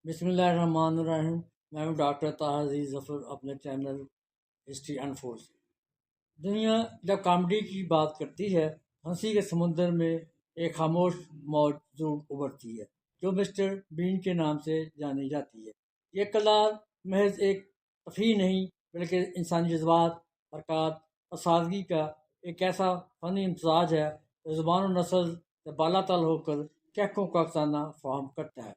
بسم اللہ الرحمن الرحیم۔ میں ہوں ڈاکٹر طاہر عزیز ظفر اپنے چینل ہسٹری انفورس۔ دنیا جب کامیڈی کی بات کرتی ہے، ہنسی کے سمندر میں ایک خاموش موج ضرور ابھرتی ہے جو مسٹر بین کے نام سے جانی جاتی ہے۔ یہ کردار محض ایک تفریح نہیں بلکہ انسانی جذبات، حرکات اور سادگی کا ایک ایسا فنی امتزاج ہے جو زبان و نسل سے بالا تر ہو کر کیفوں کا افسانہ فراہم کرتا ہے۔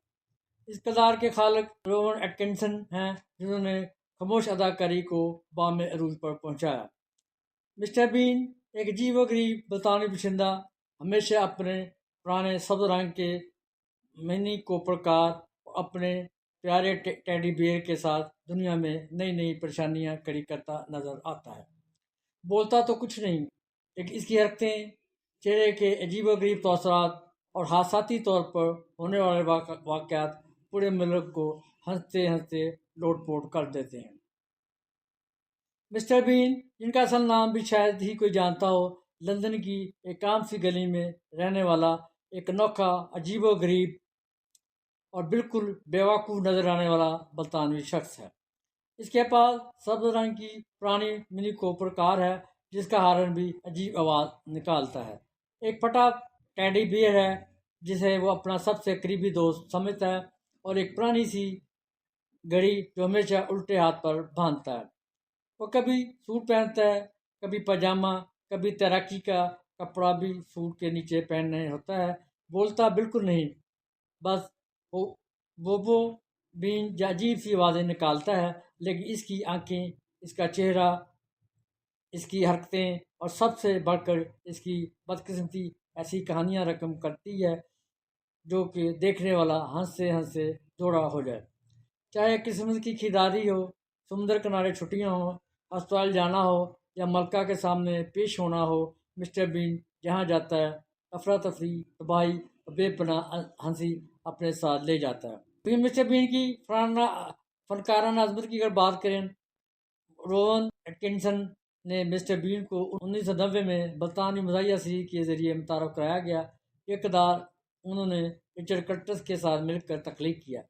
اس کردار کے خالق روون ایٹکنسن ہیں، جنہوں نے خاموش اداکاری کو بام عروج پر پہنچایا۔ مسٹر بین ایک عجیب و غریب برطانوی باشندہ، ہمیشہ اپنے پرانے سبز رنگ کے منی کوپر کار اور اپنے پیارے ٹیڈی بیئر کے ساتھ دنیا میں نئی نئی پریشانیاں کھڑی کرتا نظر آتا ہے۔ بولتا تو کچھ نہیں، لیکن اس کی حرکتیں، چہرے کے عجیب و غریب تاثرات اور حادثاتی طور پر ہونے والے واقعات پورے ملک کو ہنستے ہنستے لوٹ پوٹ کر دیتے ہیں۔ مسٹر بین، جن کا اصل نام بھی شاید ہی کوئی جانتا ہو، لندن کی ایک عام سی گلی میں رہنے والا ایک انوکھا، عجیب و غریب اور بالکل بیوقوف نظر آنے والا برطانوی شخص ہے۔ اس کے پاس سبز رنگ کی پرانی منی کوپر کار ہے جس کا ہارن بھی عجیب آواز نکالتا ہے۔ ایک پھٹا ٹیڈی بیئر ہے جسے وہ اپنا سب سے قریبی دوست سمجھتا ہے، اور ایک پرانی سی گھڑی جو ہمیشہ الٹے ہاتھ پر باندھتا ہے۔ وہ کبھی سوٹ پہنتا ہے، کبھی پاجامہ، کبھی تیراکی کا کپڑا بھی سوٹ کے نیچے پہننے ہوتا ہے۔ بولتا بالکل نہیں، بس وہ بین عجیب سی آوازیں نکالتا ہے، لیکن اس کی آنکھیں، اس کا چہرہ، اس کی حرکتیں اور سب سے بڑھ کر اس کی بدقسمتی ایسی کہانیاں رقم کرتی ہے جو کہ دیکھنے والا ہنستے ہنستے جوڑا ہو جائے۔ چاہے قسمت کی کھیداری ہو، سمندر کنارے چھٹیاں ہوں، ہسپتال جانا ہو یا ملکہ کے سامنے پیش ہونا ہو، مسٹر بین جہاں جاتا ہے افراتفری، تباہی اور بے پناہ ہنسی اپنے ساتھ لے جاتا ہے۔ لیکن مسٹر بین کی فنکارانہ عظمت کی اگر بات کریں، روون ایٹکنسن نے مسٹر بین کو 1990 میں برطانوی مزاحیہ سیریز کے ذریعے متعارف کرایا گیا۔ یہ کردار انہوں نے رچرڈ کرٹس کے ساتھ مل کر تخلیق کیا،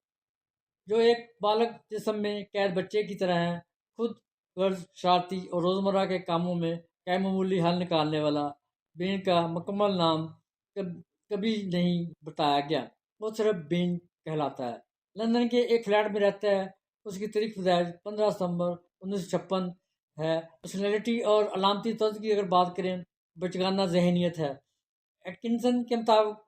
جو ایک بالغ جسم میں قید بچے کی طرح ہے، خود غرض، شرارتی اور روزمرہ کے کاموں میں غیر معمولی حل نکالنے والا۔ بین کا مکمل نام کبھی نہیں بتایا گیا، وہ صرف بین کہلاتا ہے۔ لندن کے ایک فلیٹ میں رہتا ہے۔ اس کی تاریخ پیدائش 15 ستمبر 1956 ہے۔ پرسنالٹی اور علامتی طرز کی اگر بات کریں، بچگانہ ذہنیت ہے۔ ایٹکنسن کے مطابق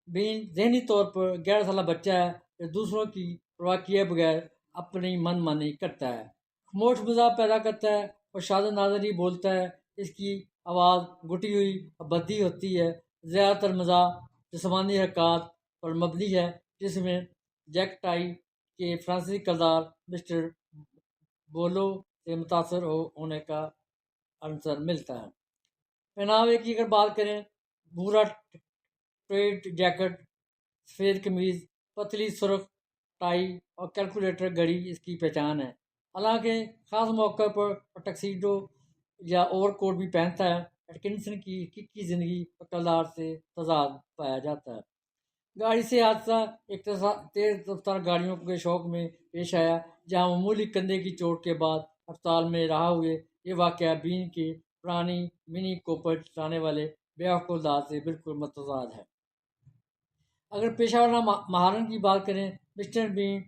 بین ذہنی طور پر 11 سالہ بچہ ہے جو دوسروں کی پرواہ کیے بغیر اپنی من مانی کرتا ہے، خاموش مزاح پیدا کرتا ہے اور شاذ و نادر ہی بولتا ہے۔ اس کی آواز گھٹی ہوئی اور بھدی ہوتی ہے۔ زیادہ تر مزاح جسمانی حرکات پر مبنی ہے، جس میں جیک ٹائی کے فرانسیسی کردار مسٹر بولو سے متاثر ہونے کا عنصر ملتا ہے۔ پہناوے کی اگر بات کریں، بھورا ٹویڈ جیکٹ، سفید قمیض، پتلی سرخ ٹائی اور کیلکولیٹر گھڑی اس کی پہچان ہے۔ حالانکہ خاص موقع پر ٹکسیڈو یا اوور کوٹ بھی پہنتا ہے، ایٹکنسن کی حقیقی زندگی اور کردار سے تضاد پایا جاتا ہے۔ گاڑی سے حادثہ ایک تیز رفتار گاڑیوں کے شوق میں پیش آیا، جہاں معمولی کندھے کی چوٹ کے بعد ہسپتال میں رہا ہوئے۔ یہ واقعہ بین کے پرانی منی کوپر چلانے والے بیوقوف انداز سے بالکل متضاد ہے۔ اگر پیشہ ورانہ مہارت کی بات کریں، مسٹر بین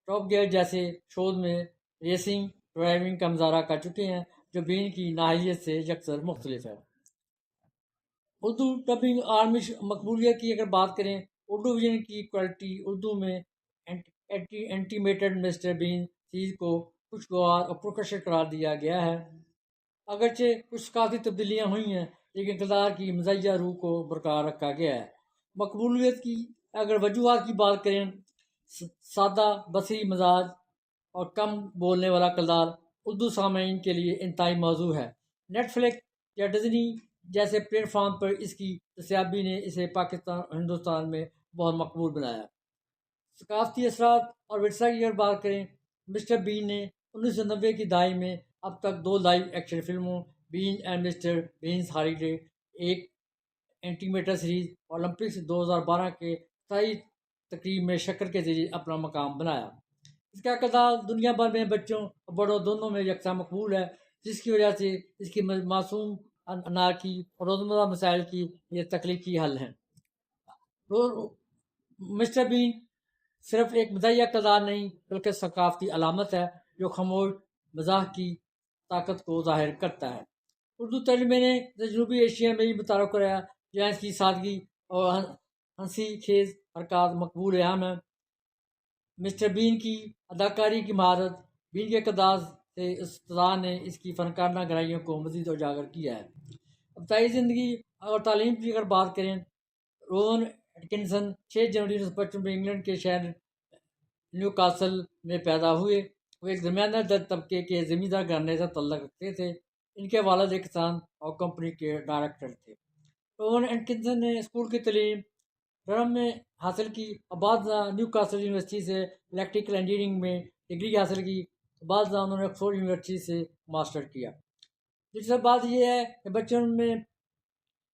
ٹاپ گیئر جیسے شوز میں ریسنگ ڈرائیونگ کا مظاہرہ کر چکے ہیں، جو بین کی نااہلیت سے یکسر مختلف ہے۔ اردو ڈبنگ عالمی مقبولیت کی اگر بات کریں، اردو ویژن کی کوالٹی اردو میں اینیمیٹڈ مسٹر بین سیریز کو خوشگوار اور پرکشش قرار دیا گیا ہے۔ اگرچہ کچھ ثقافتی تبدیلیاں ہوئی ہیں، لیکن کردار کی مزاحیہ روح کو برقرار رکھا گیا ہے۔ مقبولیت کی اگر وجوہات کی بات کریں، سادہ، بصری مزاج اور کم بولنے والا کردار اردو سامعین کے لیے انتہائی موزوں ہے۔ نیٹ فلکس یا ڈزنی جیسے پلیٹ فارم پر اس کی دستیابی نے اسے پاکستان اور ہندوستان میں بہت مقبول بنایا۔ ثقافتی اثرات اور ورثہ کی اگر بات کریں، مسٹر بین نے 1990 کی دہائی میں اب تک 2 لائیو ایکشن فلموں، Bean and Mr Bean's Holiday, ایک اینیمیٹڈ سیریز، اور اولمپکس 2012 کے 27 تقریب میں شکر کے ذریعے اپنا مقام بنایا۔ اس کا کردار دنیا بھر میں بچوں اور بڑوں دونوں میں یکساں مقبول ہے، جس کی وجہ سے اس کی معصوم انار کی اور روزمرہ مسائل کی یہ تخلیقی حل ہیں۔ مسٹر بین صرف ایک مزاحیہ کردار نہیں بلکہ ثقافتی علامت ہے جو خاموش مزاح کی طاقت کو ظاہر کرتا ہے۔ اردو ترجمے نے جنوبی ایشیا میں بھی متعارف کرایا جہاں اس کی سادگی اور ہنسی خیز حرکات مقبول عام ہیں۔ مسٹر بین کی اداکاری کی مہارت، بین کے کردار سے استاد نے اس کی فنکارانہ گہرائیوں کو مزید اجاگر کیا ہے۔ ابتدائی زندگی اور تعلیم کی اگر بات کریں، روون ایٹکنسن 6 جنوری 1955 میں انگلینڈ کے شہر نیو کاسل میں پیدا ہوئے۔ وہ ایک درمیانہ در طبقے کے زمیندار گھرانے سے تعلق رکھتے تھے۔ ان کے والد ایک کسان اور کمپنی کے ڈائریکٹر تھے۔ روون ایٹکنسن نے اسکول کی تعلیم رم میں حاصل کی اور بعد نیو کاسل یونیورسٹی سے الیکٹریکل انجینئرنگ میں ڈگری حاصل کی۔ بعد انہوں نے آکسفورڈ یونیورسٹی سے ماسٹر کیا۔ دلچسپ بات یہ ہے کہ بچپن میں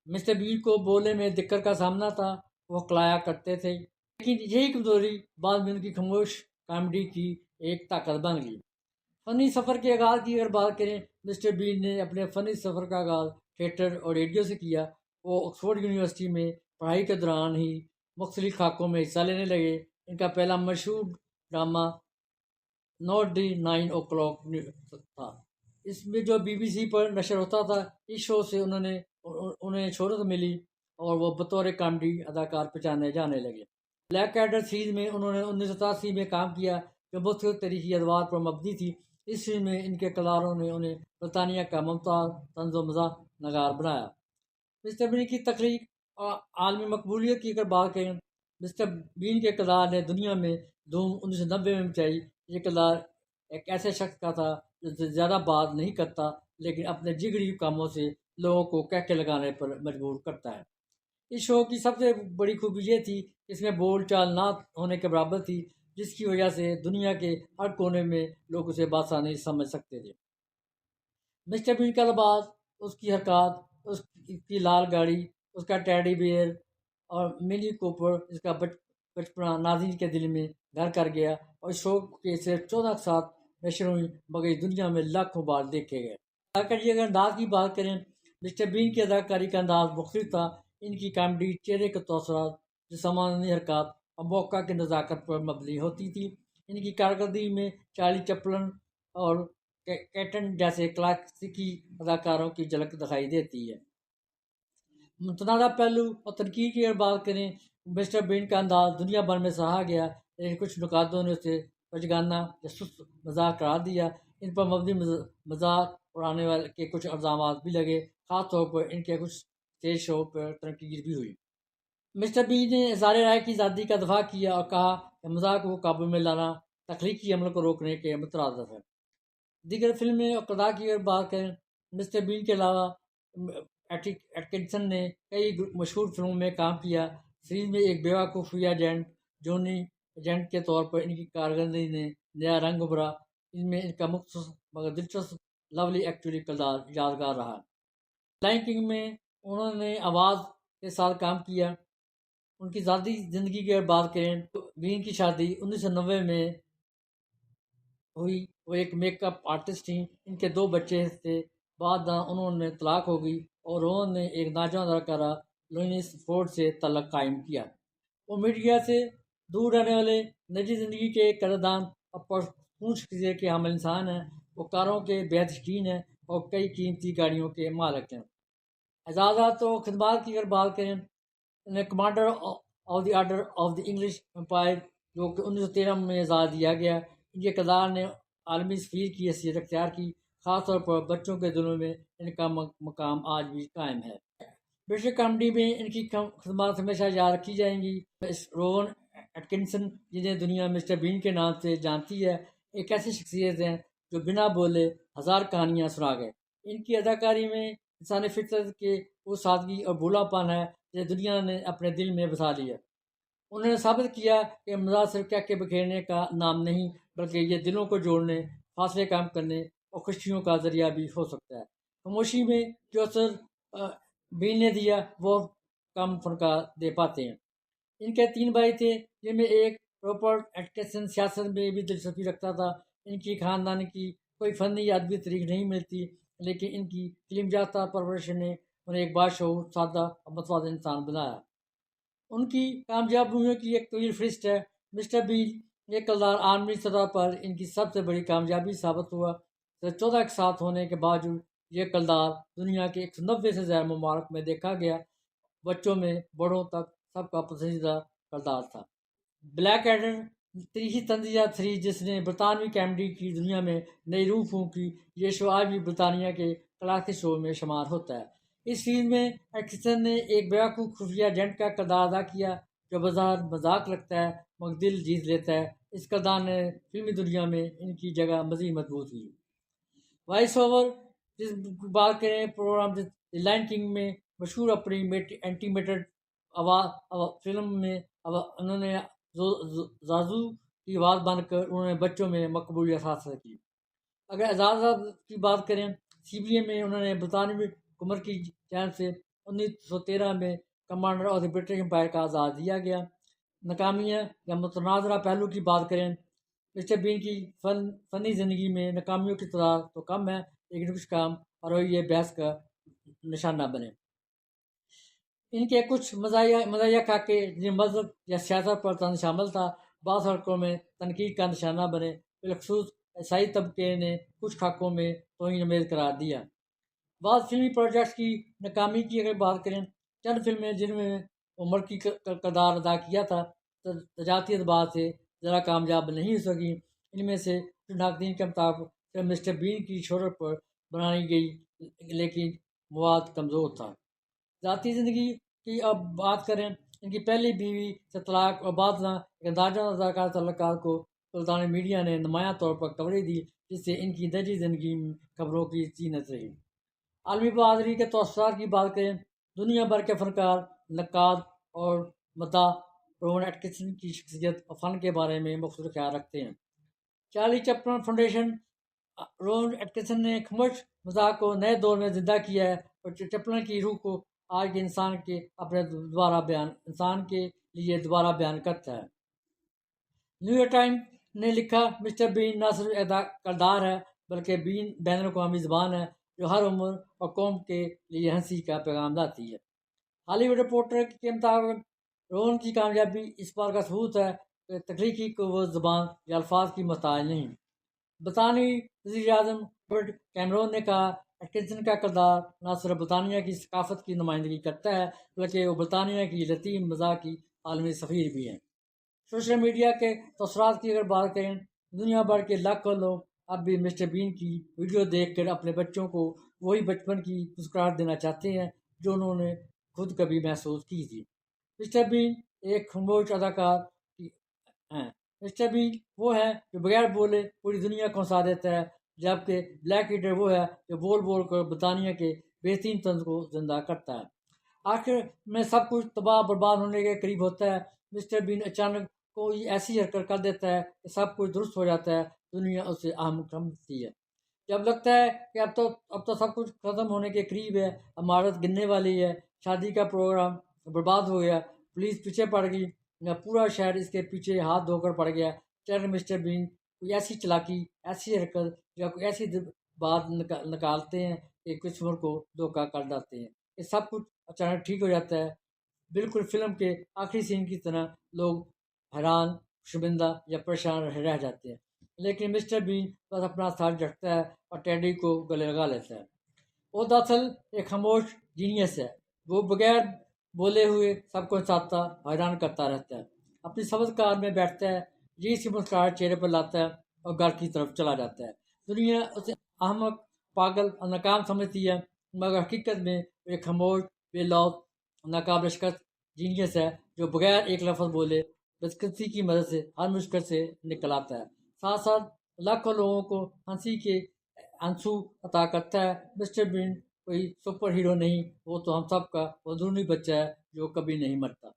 مسٹر بین کو بولنے میں دقت کا سامنا تھا، وہ کلایا کرتے تھے، لیکن یہی کمزوری بعد میں ان کی خاموش کامیڈی کی ایک طاقت بن گئی۔ فنی سفر کے آغاز کی اگر بات کریں، مسٹر بین نے اپنے فنی سفر کا آغاز تھیٹر اور ریڈیو سے کیا۔ وہ آکسفورڈ یونیورسٹی میں پڑھائی کے دوران ہی مختلف خاکوں میں حصہ لینے لگے۔ ان کا پہلا مشہور ڈرامہ ناٹ دی 9 o'clock تھا، اس میں جو BBC پر نشر ہوتا تھا۔ اس شو سے انہیں شہرت ملی اور وہ بطور کامیڈی اداکار پہچانے جانے لگے۔ بلیک ایڈر سیریز میں انہوں نے 1987 میں کام کیا جو مختلف تاریخی ادوار پر مبنی تھی۔ اس فلم میں ان کے کرداروں نے انہیں برطانیہ کا ممتاز طنز و مزاح نگار بنایا۔ مسٹر بین کی تخلیق اور عالمی مقبولیت کی اگر بات کریں، مسٹر بین کے کردار نے دنیا میں دھوم 1990 میں مچائی۔ یہ کردار ایک ایسے شخص کا تھا جو زیادہ بات نہیں کرتا لیکن اپنے جگری کاموں سے لوگوں کو کہکے لگانے پر مجبور کرتا ہے۔ اس شو کی سب سے بڑی خوبی یہ تھی کہ اس میں بول چال نہ ہونے کے برابر تھی، جس کی وجہ سے دنیا کے ہر کونے میں لوگ اسے بآسانی سمجھ سکتے تھے۔ مسٹر بین کا لباس، اس کی حرکات، اس کی لال گاڑی، اس کا ٹیڈی بیئر اور منی کوپر اس کا بچپنا ناظرین کے دل میں گھر کر گیا اور اس شو کے صرف 14 ساتھ نشر ہوئی مگر دنیا میں لاکھوں بار دیکھے گئے۔ اداکاری اگر انداز کی بات کریں، مسٹر بین کی اداکاری کا انداز مختلف تھا۔ ان کی کامیڈی چہرے کے تاثرات، جسمانی حرکات اور موقع کی نزاکت پر مبنی ہوتی تھی۔ ان کی کارکردگی میں چارلی چپلن اور کیٹن جیسے کلاسیکی اداکاروں کی جھلک دکھائی دیتی ہے۔ متنازع پہلو اور تنقید کی اگر بات کریں، مسٹر بین کا انداز دنیا بھر میں سراہا گیا لیکن کچھ نقادوں نے اسے بچگانہ یا سست مذاق قرار دیا۔ ان پر مبنی مذاق اڑانے والے کے کچھ الزامات بھی لگے، خاص طور پر ان کے کچھ اسٹیج شو پر تنقید بھی ہوئی۔ مسٹر بین نے اظہار رائے کی آزادی کا دفاع کیا اور کہا کہ مذاق کو قابو میں لانا تخلیقی عمل کو روکنے کے مترادف ہے۔ دیگر فلمیں اور کردار کی اگر بات کریں، مسٹر بین کے علاوہ ایٹکنسن نے کئی مشہور فلموں میں کام کیا۔ سیریز میں ایک بیوقوف ایجنٹ جونی ایجنٹ کے طور پر ان کی کارکردگی نے نیا رنگ ابھرا۔ ان میں ان کا مختصر مگر دلچسپ لولی ایکچولی کردار یادگار رہا۔ لائن کنگ میں انہوں نے آواز کے ساتھ کام کیا۔ ان کی ذاتی زندگی کی اگر بات کریں تو بین کی شادی 1990 میں ہوئی۔ وہ ایک میک اپ آرٹسٹ تھیں۔ ان کے 2 بچے تھے۔ بعد انہوں نے طلاق ہو گئی اور انہوں نے ایک نوجوان اداکارہ لوئنس فورڈ سے تعلق قائم کیا۔ وہ میڈیا سے دور رہنے والے، نجی زندگی کے قدردان اور پرسکون شخصیت کے حامل انسان ہیں۔ وہ کاروں کے بے حد شوقین ہیں اور کئی قیمتی گاڑیوں کے مالک ہیں۔ اعزازات و خدمات کی اگر بات کریں، انہیں commander of the order of the English empire جو کہ 1913 میں اعزاز دیا گیا۔ ان کے کردار نے عالمی سفیر کی حیثیت اختیار کی، خاص طور پر بچوں کے دلوں میں ان کا مقام آج بھی قائم ہے۔ برٹش کامیڈی میں ان کی خدمات ہمیشہ یاد رکھی جائیں گی۔ روون ایٹکنسن، جنہیں دنیا مسٹر بین کے نام سے جانتی ہے، ایک ایسی شخصیت ہیں جو بنا بولے 1000 کہانیاں سنا گئے۔ ان کی اداکاری میں انسانی فطرت کے وہ سادگی اور بھولا پن ہے جسے دنیا نے اپنے دل میں بسا لیا۔ انہوں نے ثابت کیا کہ مزاح صرف کہکے بکھیرنے کا نام نہیں بلکہ یہ دلوں کو جوڑنے، فاصلے کم کرنے اور خوشیوں کا ذریعہ بھی ہو سکتا ہے۔ خاموشی میں جو اثر بین نے دیا وہ کم فنکار دے پاتے ہیں۔ ان کے 3 بھائی تھے، جن میں ایک روپرٹ ایٹکنسن سیاست میں بھی دلچسپی رکھتا تھا۔ ان کی خاندان کی کوئی فنی یا ادبی تاریخ نہیں ملتی، لیکن ان کی علم یافتہ پرورش نے انہیں ایک باشعور، سادہ اور متوازن انسان بنایا۔ ان کی کامیابیوں کی ایک طویل فہرست ہے۔ مسٹر بین یہ کردار عالمی سطح پر ان کی سب سے بڑی کامیابی ثابت ہوا۔ 14 کے ساتھ ہونے کے باوجود یہ کردار دنیا کے 190 سے زیادہ ممالک میں دیکھا گیا۔ بچوں میں بڑوں تک سب کا پسندیدہ کردار تھا۔ بلیک ایڈر تاریخی تنزیہ تھری، جس نے برطانوی کامیڈی کی دنیا میں نئی روح پھونکی، یہ شو آج بھی برطانیہ کے کلاسک شو میں شمار ہوتا ہے۔ اس فلم میں ایٹکنسن نے ایک بیوقوف خفیہ ایجنٹ کا کردار ادا کیا جو بظاہر مذاق لگتا ہے مگر دل جیت لیتا ہے۔ اس کردار نے فلمی دنیا میں ان کی جگہ مزید مضبوط کی۔ وائس اوور جس بات کریں پروگرام دی لائن کنگ میں مشہور اپنی اینیمیٹڈ فلم میں انہوں نے زازو کی آواز بن کر انہوں نے بچوں میں مقبولیت حاصل کی۔ اگر اعزاز کی بات کریں، CBA میں انہوں نے برطانوی حکومت کی جانب سے 1913 میں commander of the British umpire کا اعزاز دیا گیا۔ ناکامیاں یا متنازعہ پہلو کی بات کریں، مسٹر بین کی فنی زندگی میں ناکامیوں کی تعداد تو کم ہے، لیکن کچھ کام اور یہ بحث کا نشانہ بنے۔ ان کے کچھ مزاحیہ خاکے جن مذہب یا سیاست پر طنز شامل تھا، بعض حلقوں میں تنقید کا نشانہ بنے۔ بالخصوص عیسائی طبقے نے کچھ خاکوں میں توہین آمیز قرار دیا۔ بعض فلمی پروجیکٹس کی ناکامی کی اگر بات کریں، چند فلمیں جن میں وہ مرکی کردار ادا کیا تھا تجارتی اعتبار سے ذرا کامیاب نہیں ہو سکی۔ ان میں سے کچھ ناقدین کے مطابق صرف مسٹر بین کی شہرت پر بنائی گئی، لیکن مواد کمزور تھا۔ ذاتی زندگی کی اب بات کریں، ان کی پہلی بیوی سے طلاق اور بعض ایک اندازہ اداکار تعلقات کو برطانوی میڈیا نے نمایاں طور پر کوریج دی، جس سے ان کی نجی زندگی میں خبروں کی زینت رہی۔ عالمی برادری کے توسعات کی بات کریں، دنیا بھر کے فنکار، نقاد اور مداح روون ایٹکنسن کی شخصیت اور فن کے بارے میں مختلف خیال رکھتے ہیں۔ Charlie Chaplin foundation Rowan Atkinson نے خاموش مزاح کو نئے دور میں زندہ کیا ہے اور چپلن کی روح کو آج کے انسان کے لیے دوبارہ بیان کرتا ہے۔ نیو یارک ٹائمز نے لکھا، مسٹر بین نہ صرف ایک کردار ہے بلکہ بین الاقوامی زبان ہے جو ہر عمر اور قوم کے لیے ہنسی کا پیغام لاتی ہے۔ ہالی ووڈ رپورٹر کے مطابق روون کی کامیابی اس بات کا ثبوت ہے کہ تخلیقی قوت زبان یا الفاظ کی محتاج نہیں۔ برطانوی وزیر اعظم ڈیوڈ کیمرون نے کہا، ایٹکنسن کا کردار نہ صرف برطانیہ کی ثقافت کی نمائندگی کرتا ہے بلکہ وہ برطانیہ کی لطیف مزاح کی عالمی سفیر بھی ہیں۔ سوشل میڈیا کے تاثرات کی اگر بات کریں، دنیا بھر کے لاکھوں لوگ اب بھی مسٹر بین کی ویڈیو دیکھ کر اپنے بچوں کو وہی بچپن کی مسکراہٹ دینا چاہتے ہیں جو انہوں نے خود کبھی محسوس کی تھی۔ مسٹر بین ایک خاموش اداکار ہیں۔ مسٹر بین وہ ہے جو بغیر بولے پوری دنیا کو ہنسا دیتا ہے، جبکہ بلیک ایڈر وہ ہے جو بول بول کر برطانیہ کے بہترین طنز کو زندہ کرتا ہے۔ آخر میں سب کچھ تباہ برباد ہونے کے قریب ہوتا ہے۔ مسٹر بین اچانک کوئی ایسی حرکت کر دیتا ہے کہ سب کچھ درست ہو جاتا ہے، دنیا اسے احمق سمجھتی ہے۔ جب لگتا ہے کہ اب تو سب کچھ ختم ہونے کے قریب ہے، عمارت گرنے والی ہے، شادی کا پروگرام برباد ہو گیا، پولیس پیچھے پڑ گئی یا پورا شہر اس کے پیچھے ہاتھ دھو کر پڑ گیا، چند مسٹر بین کوئی ایسی چالاکی، ایسی حرکت یا کوئی ایسی بات نکالتے ہیں کہ قسمت کو دھوکہ کر جاتے ہیں۔ یہ سب کچھ اچانک ٹھیک ہو جاتا ہے، بالکل فلم کے آخری سین کی طرح۔ لوگ حیران، شرمندہ یا پریشان رہ جاتے ہیں، لیکن مسٹر بین بس اپنا ساتھ جھٹتا ہے اور ٹیڈی کو گلے لگا لیتا ہے۔ وہ دراصل ایک خاموش جینیس ہے، وہ بغیر بولے ہوئے سب کو ہنساتا، حیران کرتا رہتا ہے، اپنی سبز کار میں بیٹھتا ہے، جی سی مسکراہٹ چہرے پر لاتا ہے اور گھر کی طرف چلا جاتا ہے۔ دنیا اسے احمق، پاگل اور ناکام سمجھتی ہے، مگر حقیقت میں وہ ایک خاموش، بے لوث، ناقابل شکست جینیس ہے جو بغیر ایک لفظ بولے بدقسمتی کی مدد سے ہر مشکل سے نکل آتا ہے، ساتھ ساتھ لاکھوں لوگوں کو ہنسی کے آنسو عطا کرتا ہے۔ مسٹر بین کوئی سپر ہیرو نہیں، وہ تو ہم سب کا اندرونی بچہ ہے جو کبھی نہیں مرتا۔